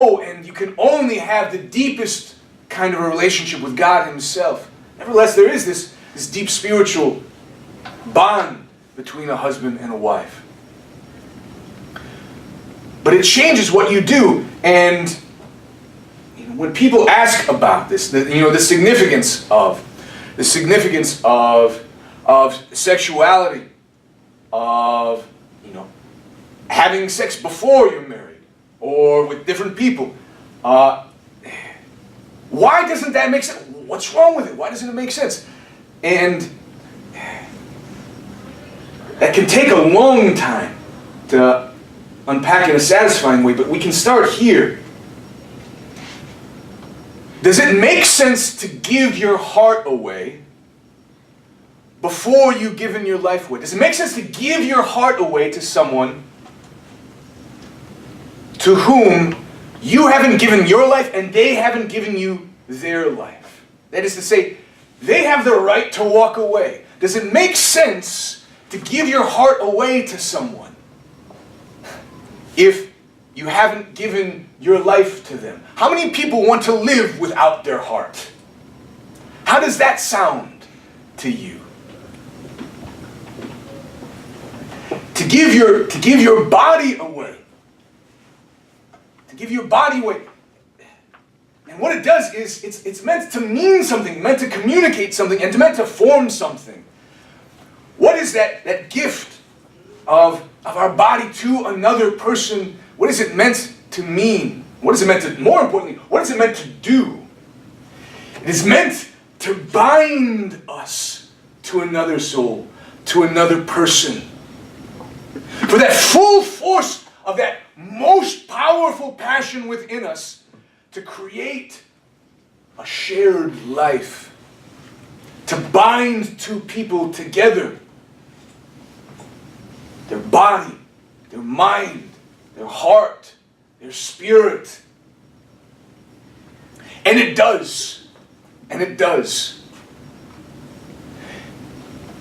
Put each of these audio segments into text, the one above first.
and you can only have the deepest kind of a relationship with God Himself. Nevertheless, there is this deep spiritual bond between a husband and a wife. But it changes what you do. And when people ask about this, the significance of sexuality, of having sex before you're married or with different people, why doesn't that make sense? What's wrong with it? Why doesn't it make sense? And that can take a long time to unpack in a satisfying way, but we can start here. Does it make sense to give your heart away before you've given your life away? Does it make sense to give your heart away to someone to whom you haven't given your life and they haven't given you their life? That is to say, they have the right to walk away. Does it make sense to give your heart away to someone if you haven't given your life to them? How many people want to live without their heart? How does that sound to you? To give your body away. To give your body away. And what it does is it's meant to mean something, meant to communicate something, and meant to form something. What is that gift of our body to another person? What is it meant to mean? What is it meant to, more importantly, what is it meant to do? It is meant to bind us to another soul, to another person. For that full force of that most powerful passion within us to create a shared life, to bind two people together, their body, their mind, their heart, their spirit. And it does. And it does.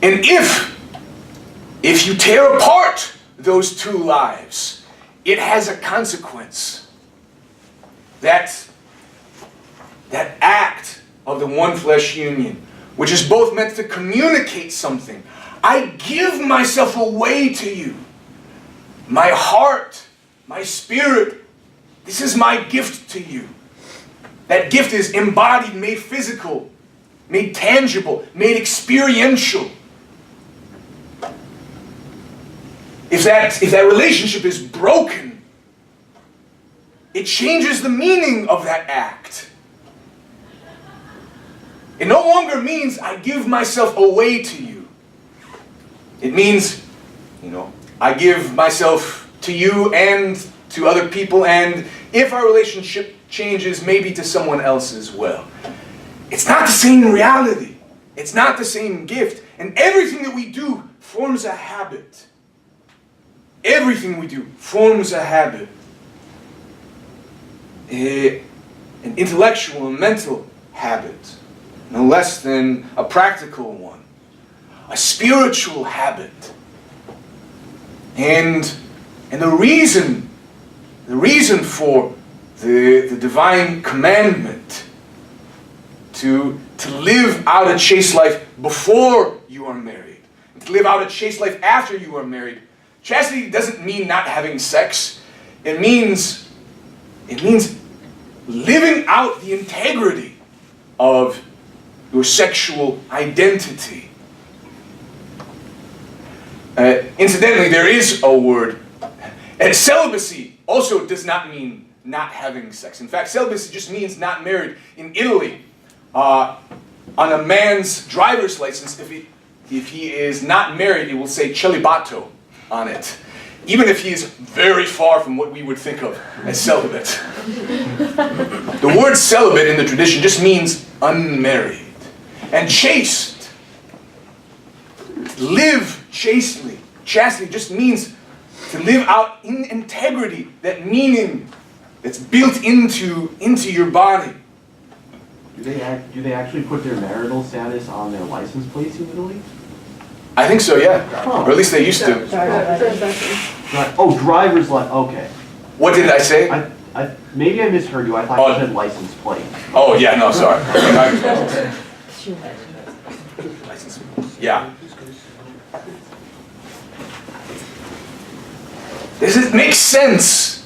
And if you tear apart those two lives, it has a consequence. That act of the one flesh union, which is both meant to communicate something. I give myself away to you. My heart, my spirit, this is my gift to you. That gift is embodied, made physical, made tangible, made experiential. If that relationship is broken, it changes the meaning of that act. It no longer means I give myself away to you. It means, I give myself to you and to other people, and if our relationship changes, maybe to someone else as well. It's not the same reality. It's not the same gift. And everything that we do forms a habit. Everything we do forms a habit. An intellectual and mental habit, no less than a practical one. A spiritual habit. And the reason for the divine commandment to live out a chaste life before you are married, and to live out a chaste life after you are married. Chastity doesn't mean not having sex. It means living out the integrity of your sexual identity. Incidentally, there is a word. And celibacy also does not mean not having sex. In fact, celibacy just means not married. In Italy, on a man's driver's license, if he is not married, it will say celibato on it. Even if he is very far from what we would think of as celibate. The word celibate in the tradition just means unmarried. And chaste, live chastely. Chastity just means to live out in integrity, that meaning that's built into your body. Do they actually put their marital status on their license plates in Italy? I think so, yeah. Huh. Or at least they used to. Oh, driver's license. Okay. What did I say? I Maybe I misheard you. I thought you said license plate. Oh, yeah, no, sorry. License. Yeah. Does it make sense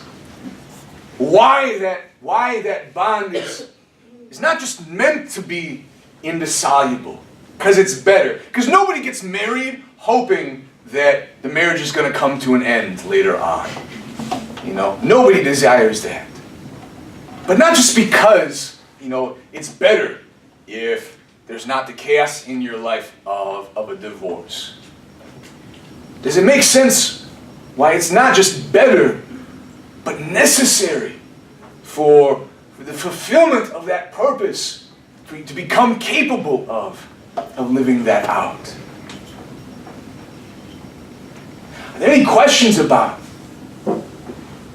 why that bond is not just meant to be indissoluble, because it's better. Because nobody gets married hoping that the marriage is going to come to an end later on. You know, nobody desires that. But not just because, you know, it's better if there's not the chaos in your life of a divorce. Does it make sense why it's not just better, but necessary for the fulfillment of that purpose, for you to become capable of living that out? Are there any questions about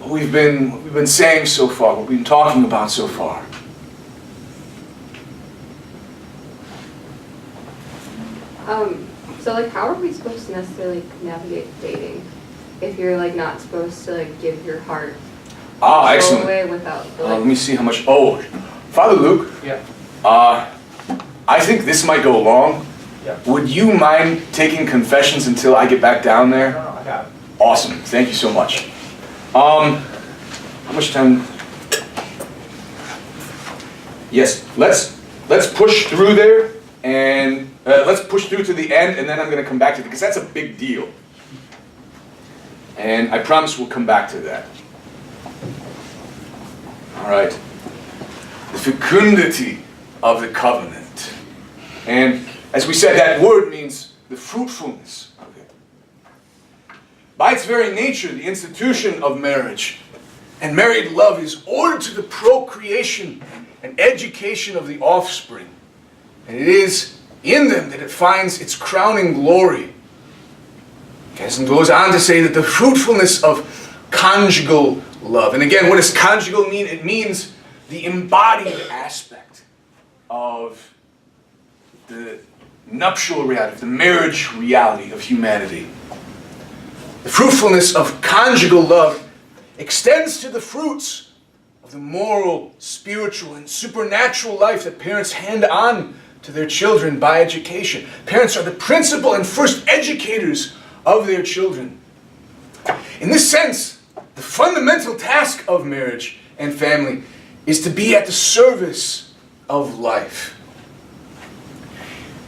what we've been saying so far, what we've been talking about so far? So like, how are we supposed to necessarily navigate dating if you're like not supposed to like give your heart Excellent. away without the, Let me see how much. Oh, Father Luke. Yeah. I think this might go long. Yeah. Would you mind taking confessions until I get back down there? No, I got it. Awesome. Thank you so much. How much time? Yes. Let's push through there, and let's push through to the end, and then I'm going to come back to it because that's a big deal. And I promise we'll come back to that. All right. The fecundity of the covenant. And as we said, that word means the fruitfulness of it. By its very nature, the institution of marriage and married love is ordered to the procreation and education of the offspring. And it is in them that it finds its crowning glory. And goes on to say that the fruitfulness of conjugal love. And again, what does conjugal mean? It means the embodied aspect of the nuptial reality, the marriage reality of humanity. The fruitfulness of conjugal love extends to the fruits of the moral, spiritual, and supernatural life that parents hand on to their children by education. Parents are the principal and first educators of their children. In this sense, the fundamental task of marriage and family is to be at the service of life.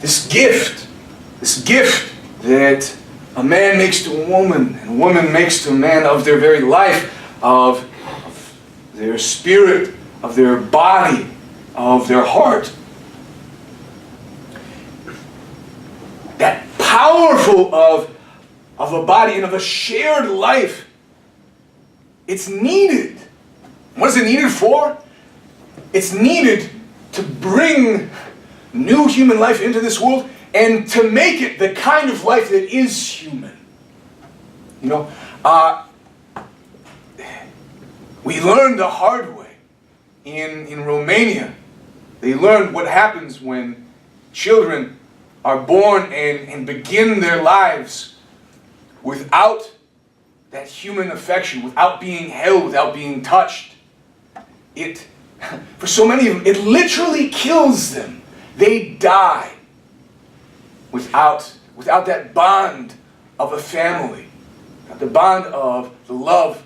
This gift that a man makes to a woman and a woman makes to a man of their very life, of their spirit, of their body, of their heart. That powerful of a body and of a shared life, it's needed. What is it needed for? It's needed to bring new human life into this world and to make it the kind of life that is human. You know, we learned the hard way in Romania. They learned what happens when children are born and begin their lives without that human affection, without being held, without being touched. For so many of them, it literally kills them. They die without that bond of a family, the bond of the love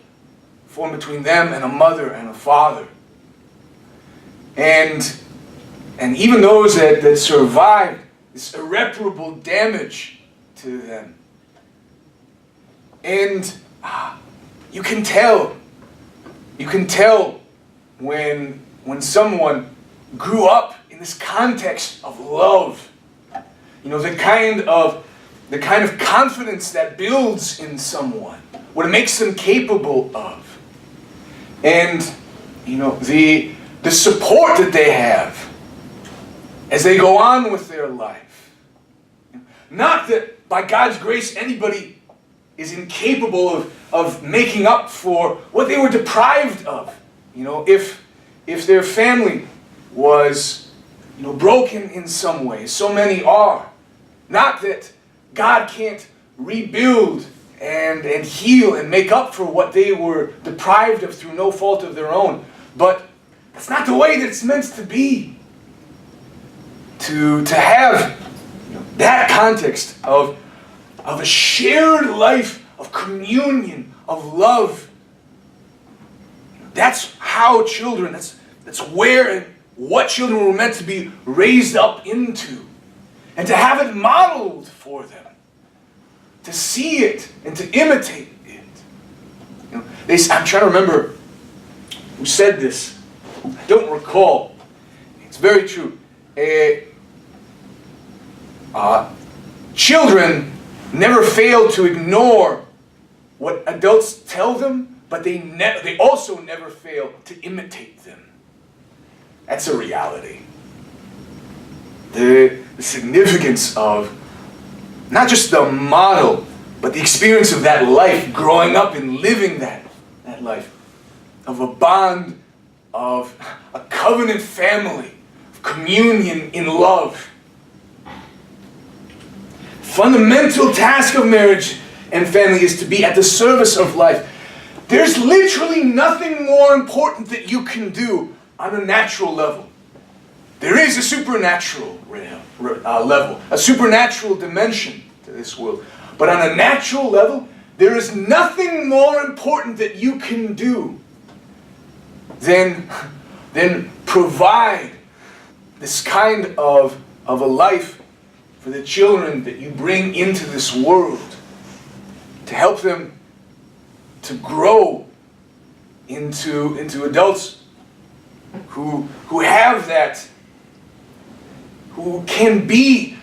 formed between them and a mother and a father. And even those that survive this irreparable damage to them. And you can tell when someone grew up in this context of love. You know, the kind of confidence that builds in someone, what it makes them capable of. And, you know, the support that they have as they go on with their life. Not that by God's grace anybody is incapable of making up for what they were deprived of. You know, if their family was, you know, broken in some way, so many are. Not that God can't rebuild and heal and make up for what they were deprived of through no fault of their own. But that's not the way that it's meant to be. To have that context of a shared life of communion, of love. That's how children, that's where and what children were meant to be raised up into. And to have it modeled for them. To see it and to imitate it. I'm trying to remember who said this. I don't recall. It's very true. Children never fail to ignore what adults tell them, but they also never fail to imitate them. That's a reality. The significance of not just the model, but the experience of that life, growing up and living that life, of a bond, of a covenant family, of communion in love. Fundamental task of marriage and family is to be at the service of life. There's literally nothing more important that you can do on a natural level. There is a supernatural level, a supernatural dimension to this world. But on a natural level, there is nothing more important that you can do than provide this kind of a life for the children that you bring into this world, to help them to grow into adults who have that, who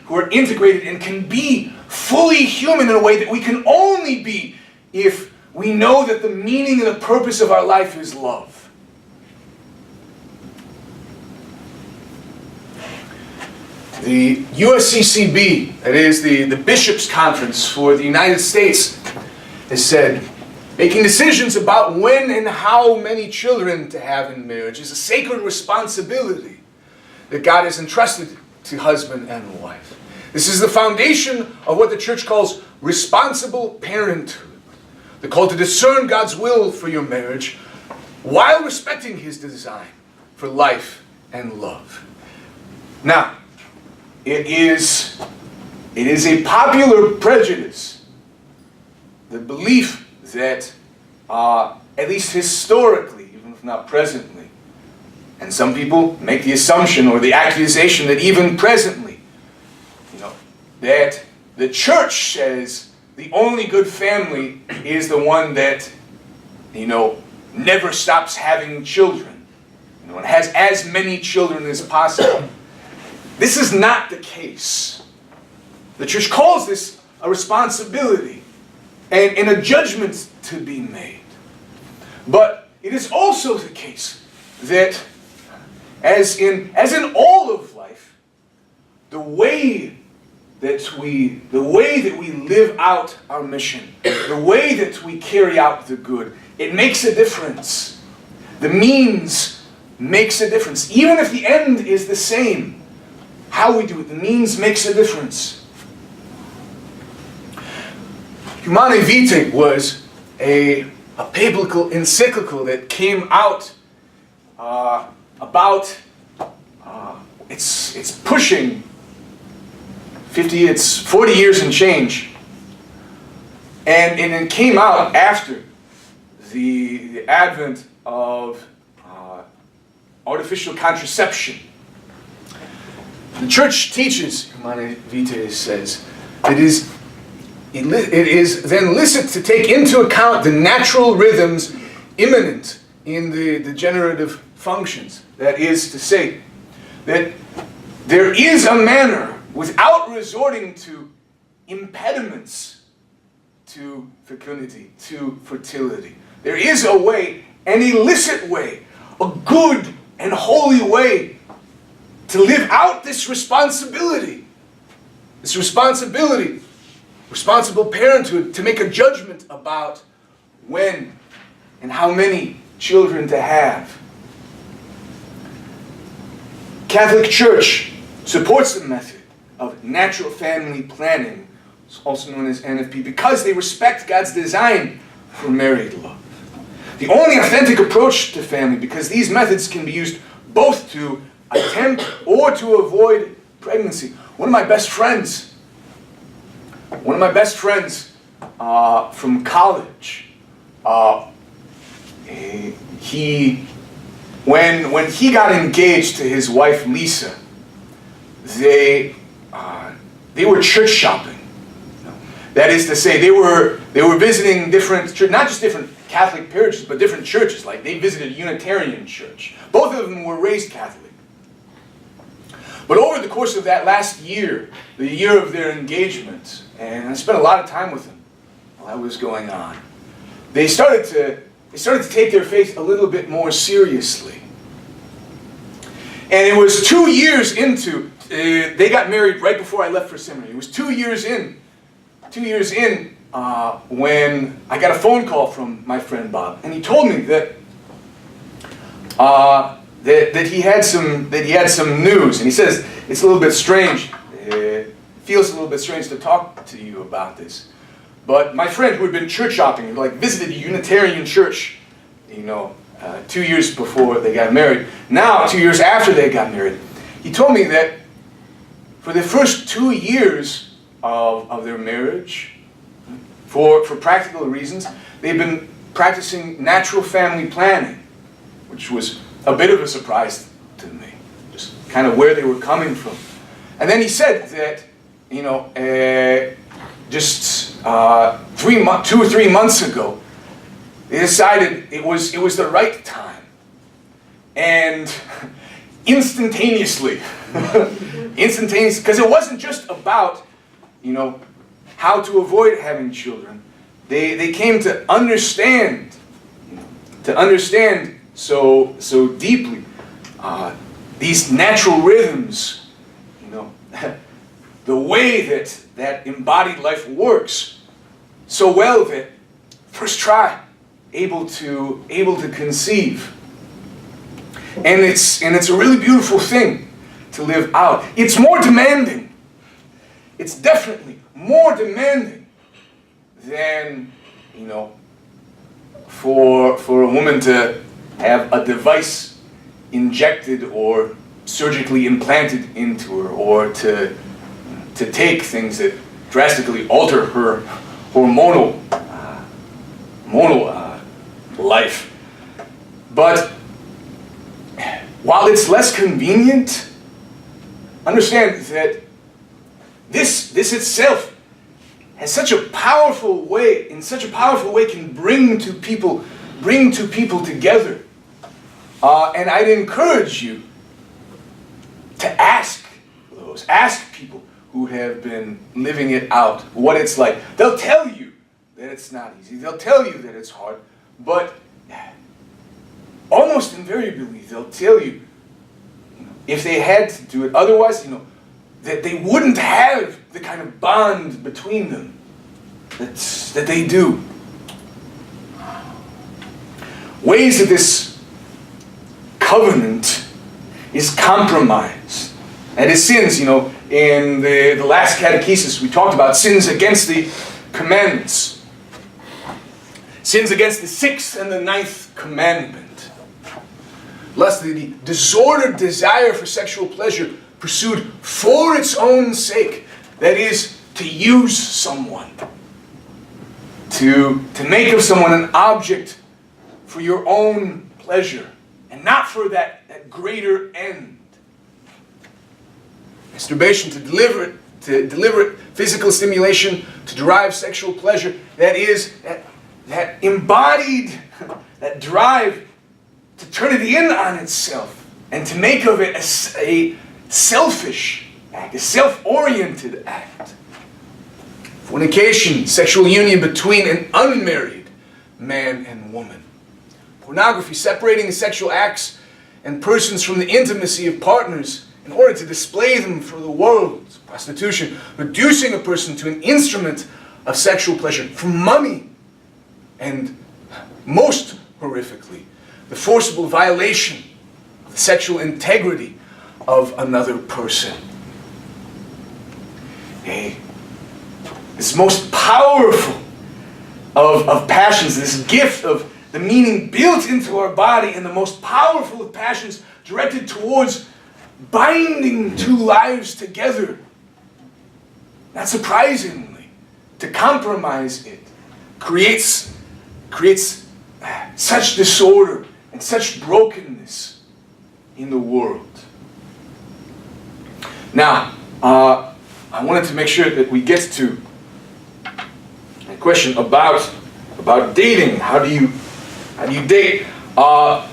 are integrated and can be fully human in a way that we can only be if we know that the meaning and the purpose of our life is love. The USCCB, that is the Bishops' Conference for the United States, has said, making decisions about when and how many children to have in marriage is a sacred responsibility that God has entrusted to husband and wife. This is the foundation of what the church calls responsible parenthood. The call to discern God's will for your marriage while respecting His design for life and love. Now, it is a popular prejudice, the belief that, at least historically, even if not presently, and some people make the assumption or the accusation that even presently, that the church says the only good family is the one that, never stops having children, and has as many children as possible. This is not the case. The church calls this a responsibility and a judgment to be made. But it is also the case that, as in all of life, the way that we live out our mission, the way that we carry out the good, it makes a difference. The means makes a difference. Even if the end is the same, how we do it, the means makes a difference. Humanae Vitae was a biblical encyclical that came out it's pushing 40 years and change. And it came out after the advent of artificial contraception. The church teaches, Humanae Vitae says, it is then licit to take into account the natural rhythms immanent in the generative functions. That is to say, that there is a manner, without resorting to impediments to fecundity, to fertility. There is a way, an illicit way, a good and holy way to live out this responsibility. This responsibility, responsible parenthood, to make a judgment about when and how many children to have. Catholic Church supports the method of natural family planning also known as NFP, because they respect God's design for married love. The only authentic approach to family, because these methods can be used both to attempt or to avoid pregnancy. One of my best friends from college, when he got engaged to his wife Lisa, they were church shopping. That is to say, they were visiting different churches, not just different Catholic parishes, but different churches. Like they visited a Unitarian church. Both of them were raised Catholic. But over the course of that last year, the year of their engagement, and I spent a lot of time with them while that was going on, they started to take their faith a little bit more seriously. And it was 2 years into, they got married right before I left for seminary. It was 2 years in when I got a phone call from my friend Bob, and he told me that he had some news, and he says it's a little bit strange. It feels a little bit strange to talk to you about this, but my friend who had been church shopping, like visited a Unitarian church, 2 years before they got married. Now, 2 years after they got married, he told me that for the first 2 years of their marriage, for practical reasons, they've been practicing natural family planning, which was a bit of a surprise to me, just kind of where they were coming from. And then he said that, just 2 or 3 months ago, they decided it was the right time, and instantaneously, because it wasn't just about how to avoid having children. They came to understand so deeply these natural rhythms, the way that embodied life works so well that first try, able to conceive. And it's a really beautiful thing to live out. It's more demanding. It's definitely more demanding than, for a woman to have a device injected or surgically implanted into her, or to take things that drastically alter her hormonal life. But while it's less convenient, understand that this itself has such a powerful way, can bring two people together. And I'd encourage you to ask people who have been living it out what it's like. They'll tell you that it's not easy. They'll tell you that it's hard. But almost invariably, they'll tell you, if they had to do it otherwise, that they wouldn't have the kind of bond between them that they do. Ways that this covenant is compromised. And his sins, in the last catechesis, we talked about sins against the commandments. Sins against the 6th and the 9th commandment. Lest the disordered desire for sexual pleasure pursued for its own sake, that is, to use someone, to make of someone an object for your own pleasure, and not for that greater end. Masturbation, to deliberate physical stimulation, to derive sexual pleasure, that is, that embodied, that drive to turn it in on itself, and to make of it a selfish act, a self-oriented act. Fornication, sexual union between an unmarried man and woman. Pornography, separating the sexual acts and persons from the intimacy of partners in order to display them for the world. Prostitution, reducing a person to an instrument of sexual pleasure for money. And most horrifically, the forcible violation of the sexual integrity of another person. this most powerful of passions, this gift of the meaning built into our body, and the most powerful of passions directed towards binding two lives together. Not surprisingly, to compromise it creates such disorder and such brokenness in the world. Now, I wanted to make sure that we get to a question about dating. How do you date? I'll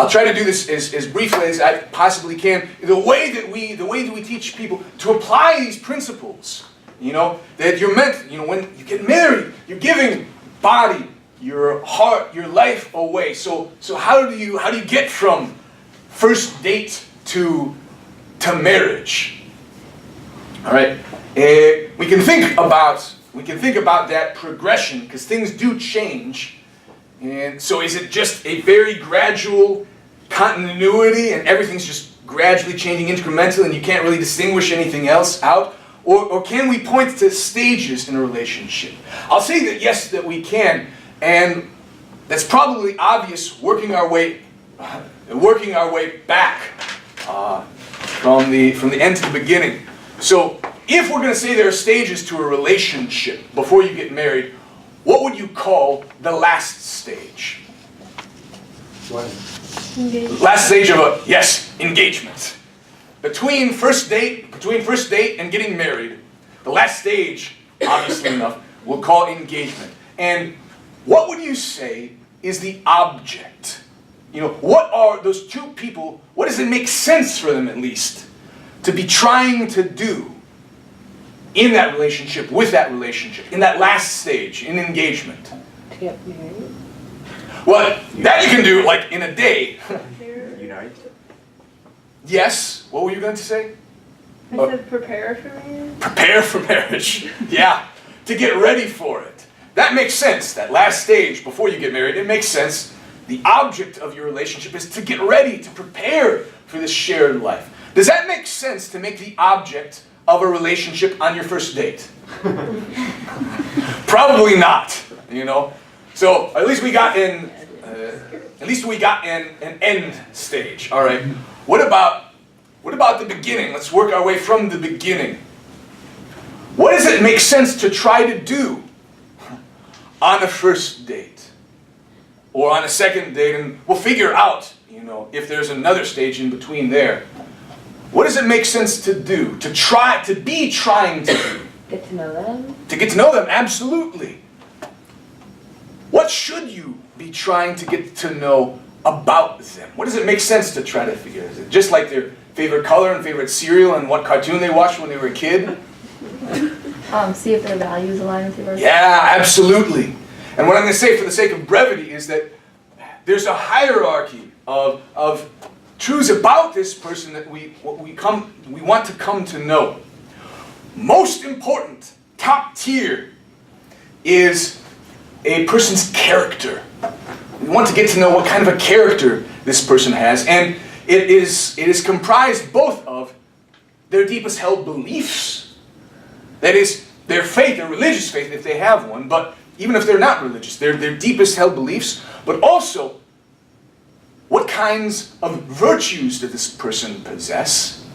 try to do this as briefly as I possibly can. The way that we teach people to apply these principles, that you're meant, when you get married, you're giving body, your heart, your life away. So how do you get from first date to marriage? All right, we can think about that progression, because things do change. And so is it just a very gradual continuity and everything's just gradually changing incrementally and you can't really distinguish anything else out? Or can we point to stages in a relationship? I'll say that yes, that we can. And that's probably obvious working our way back from the end to the beginning. So if we're going to say there are stages to a relationship before you get married, what would you call the last stage? What? Last stage of engagement. Between first date and getting married, the last stage, obviously enough, we'll call engagement. And what would you say is the object? What are those two people, what does it make sense for them at least to be trying to do in that relationship, with that relationship, in that last stage, in engagement? To get married. Well, that you can do like in a day. Unite. Yes, what were you going to say? I said prepare for marriage. Prepare for marriage. Yeah, to get ready for it. That makes sense, that last stage before you get married, it makes sense. The object of your relationship is to get ready, to prepare for this shared life. Does that make sense to make the object of a relationship on your first date? Probably not, So at least we got an end stage. All right. What about the beginning? Let's work our way from the beginning. What does it make sense to try to do on a first date or on a second date? And we'll figure out, if there's another stage in between there. What does it make sense to do? Trying to do? Get to know them. To get to know them, absolutely. What should you be trying to get to know about them? What does it make sense to try to figure? Is it just like their favorite color and favorite cereal and what cartoon they watched when they were a kid? See if their values align with yours. Yeah, absolutely. And what I'm going to say for the sake of brevity is that there's a hierarchy of truths about this person that we want to come to know. Most important, top tier, is a person's character. We want to get to know what kind of a character this person has, and it is comprised both of their deepest held beliefs, that is, their faith, their religious faith if they have one, but even if they're not religious, their deepest held beliefs, but also what kinds of virtues does this person possess?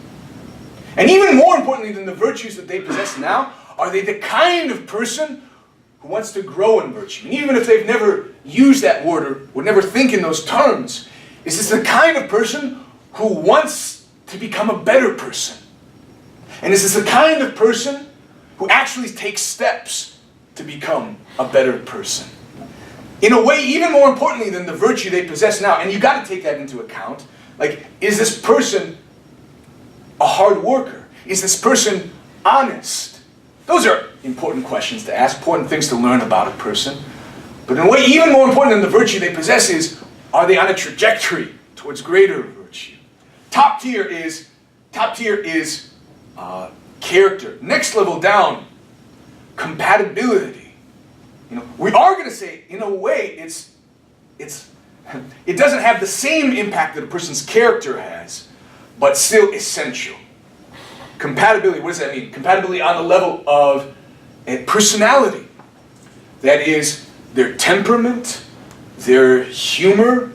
And even more importantly than the virtues that they possess now, are they the kind of person who wants to grow in virtue? And even if they've never used that word or would never think in those terms, is this the kind of person who wants to become a better person? And is this the kind of person who actually takes steps to become a better person? In a way, even more importantly than the virtue they possess now, and you got to take that into account, like, is this person a hard worker? Is this person honest? Those are important questions to ask, important things to learn about a person. But in a way, even more important than the virtue they possess is, are they on a trajectory towards greater virtue? Top tier is character. Next level down, compatibility. We are going to say, in a way, it doesn't have the same impact that a person's character has, but still essential. Compatibility, what does that mean? Compatibility on the level of personality. That is, their temperament, their humor.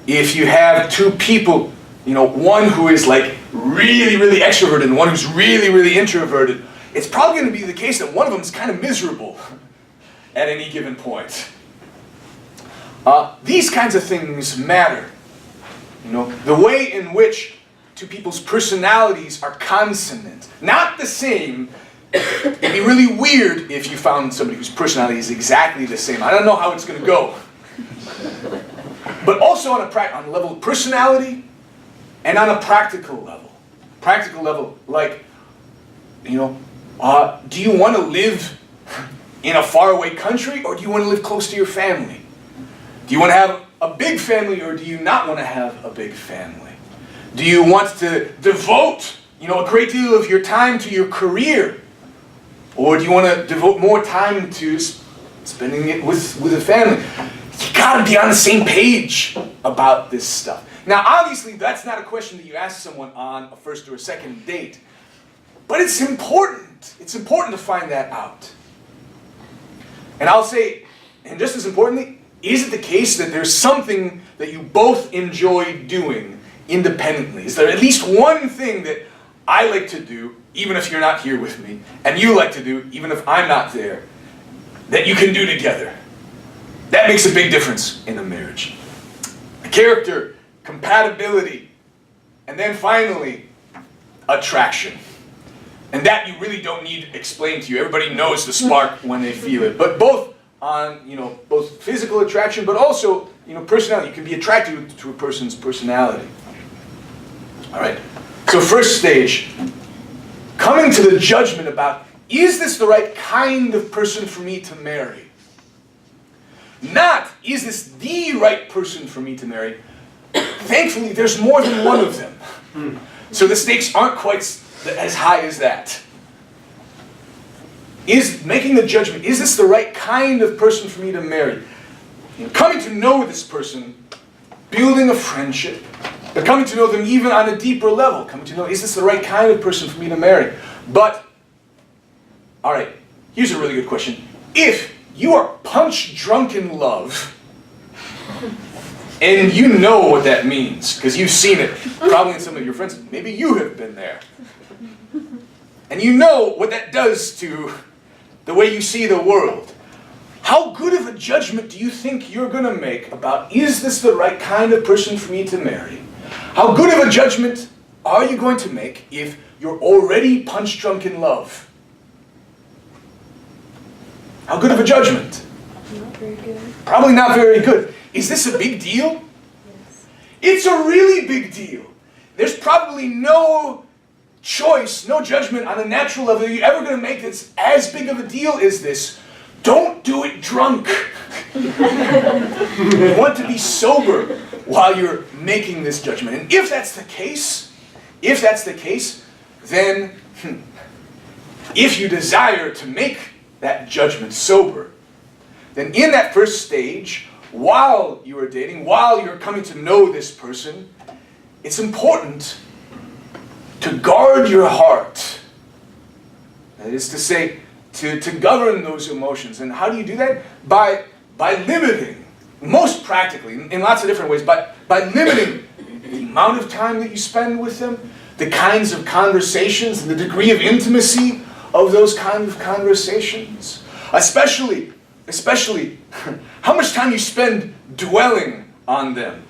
If you have two people, one who is like really, really extroverted and one who's really, really introverted, it's probably going to be the case that one of them is kind of miserable at any given point. These kinds of things matter. The way in which two people's personalities are consonant, not the same. It'd be really weird if you found somebody whose personality is exactly the same. I don't know how it's going to go. But also on a level of personality and on a practical level. Practical level, like, do you want to live in a faraway country, or do you want to live close to your family? Do you want to have a big family, or do you not want to have a big family? Do you want to devote, a great deal of your time to your career? Or do you want to devote more time to spending it with the family? You gotta be on the same page about this stuff. Now, obviously, that's not a question that you ask someone on a first or a second date. But it's important. It's important to find that out. And I'll say, and just as importantly, is it the case that there's something that you both enjoy doing independently? Is there at least one thing that I like to do, even if you're not here with me, and you like to do, even if I'm not there, that you can do together? That makes a big difference in a marriage. Character, compatibility, and then finally, attraction. And that you really don't need explained to you. Everybody knows the spark when they feel it. But both on, both physical attraction, but also, personality. You can be attracted to a person's personality. All right. So first stage, coming to the judgment about, is this the right kind of person for me to marry? Not, is this the right person for me to marry? Thankfully, there's more than one of them. So the stakes aren't quite as high as that. Is making the judgment, is this the right kind of person for me to marry? Coming to know this person, building a friendship, but coming to know them even on a deeper level. Coming to know, is this the right kind of person for me to marry? But, all right, here's a really good question. If you are punch drunk in love, and you know what that means, because you've seen it, probably in some of your friends, maybe you have been there. And you know what that does to the way you see the world. How good of a judgment do you think you're going to make about, is this the right kind of person for me to marry? How good of a judgment are you going to make if you're already punch drunk in love? How good of a judgment? Not very good. Probably not very good. Is this a big deal? Yes. It's a really big deal. There's probably no choice, no judgment on a natural level you're ever going to make that's as big of a deal as this. Don't do it drunk. You want to be sober while you're making this judgment. And if that's the case, then if you desire to make that judgment sober, then in that first stage, while you are dating, while you're coming to know this person, it's important to guard your heart. That is to say, to govern those emotions. And how do you do that? By limiting, most practically, in lots of different ways, by limiting the amount of time that you spend with them, the kinds of conversations, and the degree of intimacy of those kinds of conversations. Especially, how much time you spend dwelling on them.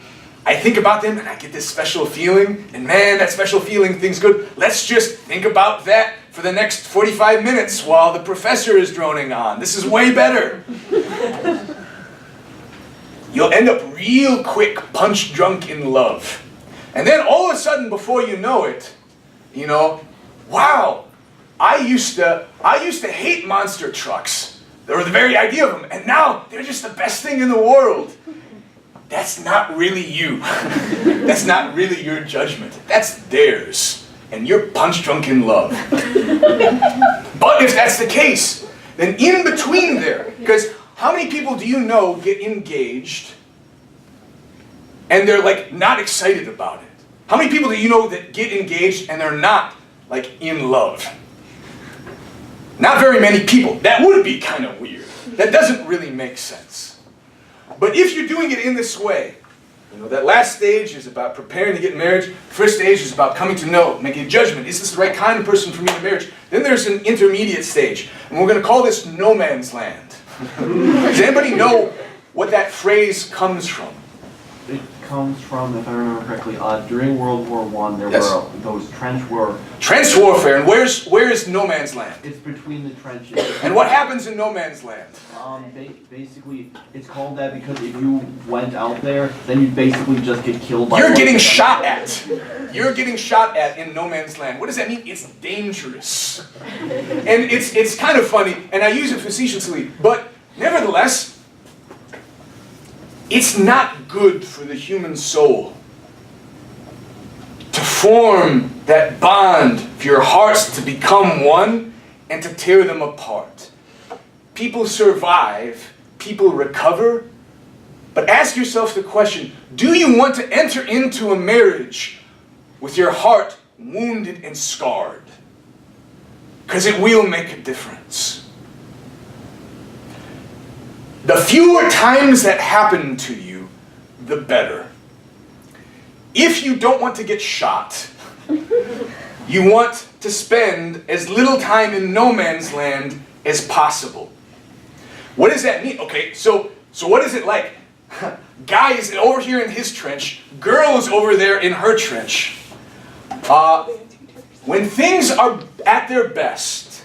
I think about them and I get this special feeling, and man, that special feeling, thing's good. Let's just think about that for the next 45 minutes while the professor is droning on. This is way better. You'll end up real quick punch drunk in love. And then all of a sudden, before you know it, wow, I used to hate monster trucks. They were the very idea of them, and now they're just the best thing in the world. That's not really you. That's not really your judgment. That's theirs. And you're punch drunk in love. But if that's the case, then in between there, because how many people do you know get engaged and they're like not excited about it? How many people do you know that get engaged and they're not like in love? Not very many people. That would be kind of weird. That doesn't really make sense. But if you're doing it in this way, you know, that last stage is about preparing to get married. First stage is about coming to know, making a judgment. Is this the right kind of person for me in marriage? Then there's an intermediate stage. And we're going to call this no man's land. Does anybody know what that phrase comes from? It comes from, if I remember correctly, during World War I, there Yes. were those trench war. Trench warfare. And where is no man's land? It's between the trenches. And what happens in no man's land? Basically, it's called that because if you went out there, then you'd basically just get killed by. You're one getting of them. shot at. You're getting shot at in no man's land. What does that mean? It's dangerous. And it's kind of funny, and I use it facetiously, but nevertheless, it's not good for the human soul to form that bond for your hearts to become one and to tear them apart. People survive, people recover, but ask yourself the question, do you want to enter into a marriage with your heart wounded and scarred? Because it will make a difference. The fewer times that happen to you, the better. If you don't want to get shot, you want to spend as little time in no man's land as possible. What does that mean? Okay, so what is it like? Guy is over here in his trench, girl is over there in her trench. When things are at their best,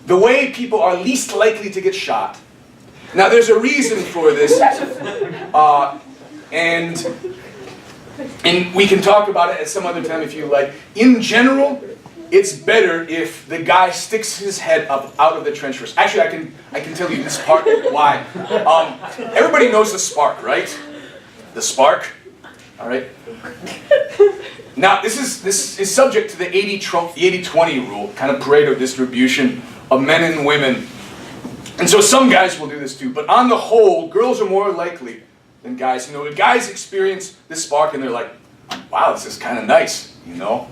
the way people are least likely to get shot. Now there's a reason for this, and we can talk about it at some other time if you like. In general, it's better if the guy sticks his head up out of the trench first. Actually, I can tell you this part why. Everybody knows the spark, right? The spark, all right. Now this is subject to the 80-20 rule, kind of Pareto distribution of men and women. And so some guys will do this too, but on the whole, girls are more likely than guys. You know, the guys experience this spark and they're like, wow, this is kind of nice, you know?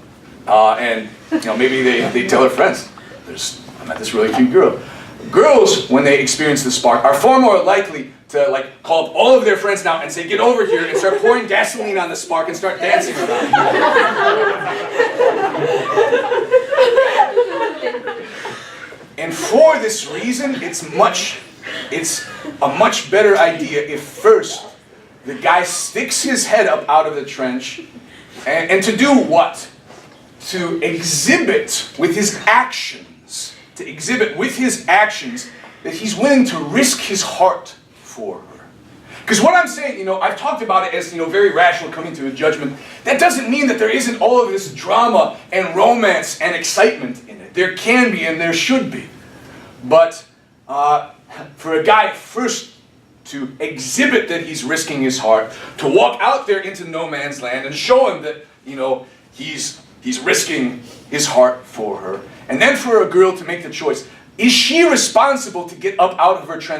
And, you know, maybe they tell their friends, I met this really cute girl. Girls, when they experience the spark, are far more likely to, like, call up all of their friends now and say, get over here, and start pouring gasoline on the spark and start dancing around it. And for this reason, it's a much better idea if first the guy sticks his head up out of the trench, and to do what? To exhibit with his actions, that he's willing to risk his heart for her. Because what I'm saying, you know, I've talked about it as, you know, very rational coming to a judgment. That doesn't mean that there isn't all of this drama and romance and excitement in it. There can be and there should be. But for a guy first to exhibit that he's risking his heart, to walk out there into no man's land and show him that, you know, he's risking his heart for her. And then for a girl to make the choice. Is she responsible to get up out of her trench